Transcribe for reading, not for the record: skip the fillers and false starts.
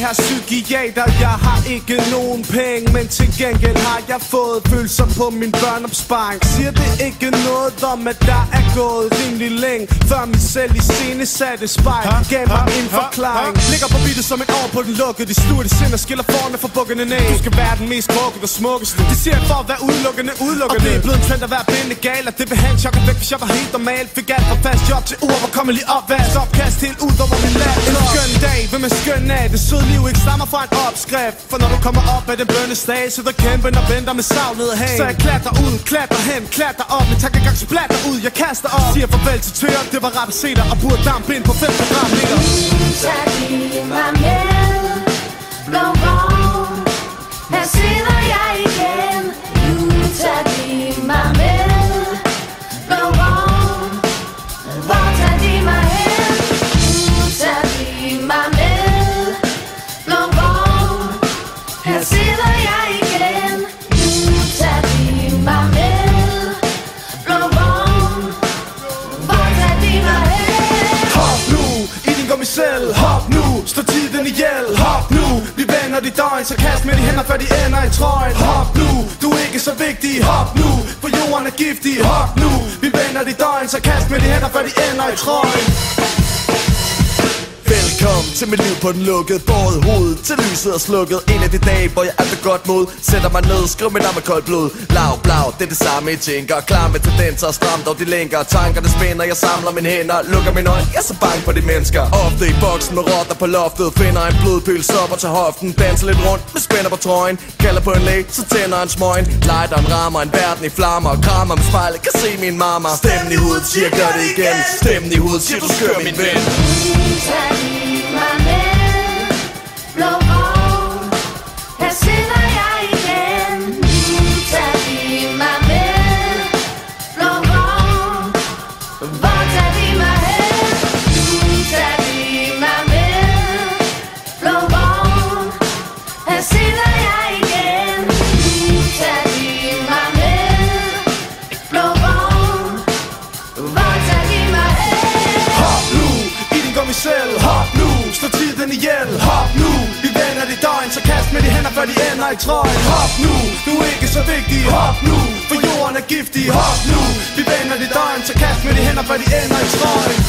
her psykiater. Jeg har ikke nogen penge, men til gengæld har jeg fået følelser på min børneopsparing. Siger det ikke noget om, at der er gået rimelig længe, før min selv i scene satte spejl gav mig en forklaring. Ligger på beatet som et år på den lukkede. De sluger det sind og skiller forne for bukkende næ. Du skal være den mest korkede og smukkeste. Det siger jeg for at være udelukkende. Og det er blevet en trend at være binde gal. Og det vil have en chok væk, hvis jeg var helt normal. Fik alt fra fast job til ord, hvor kommer lige opvask. Opkast helt ud over min land. En skøn dag, hvem er skøn af? Det søde liv ikke stammer fra en opskrift. For når du kommer op af den bønnesdag, så der kæmpen og venter med savnet hagen. Så jeg klatrer ud, klatrer hen, klatrer op. Med tankegang splatter ud, jeg kaster op. Siger farvel til tøger, det var rappeseter. Og burde damp ind på 5 kvadratmeter. Så giv mig med, blå vogn. Her sidder jeg igen. Så giv mig med, blå vogn. Hvor tager de mig hen? Så giv mig med, blå vogn. Her sidder jeg igen. Så giv mig med, blå vogn. Hvor tager de mig hen? Hop nu, i din gummicelle. Hop nu, stå tiden ihjel. Hop nu, vi vender dit døgn. Så kast med de hænder, før de ender i trøjen. Hop nu, du er ikke så vigtig. Hop nu, for jorden er giftig. Hop nu, vi vender dit døgn. Så kast med de hænder, før de ender i trøjen. Velkommen til mit liv på den lukkede båd. Hovedet til lyset er slukket. En af de dage, hvor jeg er ved godt mod. Sætter mig ned, skriv mit navn med koldt blod. Lav, blau, det er det samme I tænker. Klar med tendenser, stram dog de lænker. Tankerne spænder, jeg samler mine hænder. Lukker mine øjne, jeg er så bange på de mennesker. Ofte i boksen med rotter på loftet. Finder en blodpøl, stopper til hoften. Danser lidt rundt med spænder på trøjen. Kalder på en læge, så tænder en smøgen. Lighteren rammer en verden i flammer. Krammer med spejlet, kan se min mamma. Stemmen i hovedet siger, gør det igen. Stemmen i hovedet siger, du skør min ven. Mig med, blå vogn. Her sidder jeg igen. Så giv mig med, blå vogn. Hvor tager de mig hen? Så giv mig med, blå vogn. Her sidder jeg igen. Så giv mig med, blå vogn. Hvor tager de mig hen? Hop nu, i din gummicelle. Hop nu, slå tiden ihjel. Hop nu, vi vender dit døgn. Så kast med de hænder, før de ender i trøjen. Hop nu, du er ikke så vigtig. Hop nu, for jorden er giftig. Hop nu, vi vender dit døgn. Så kast med de hænder, før de ender i trøjen.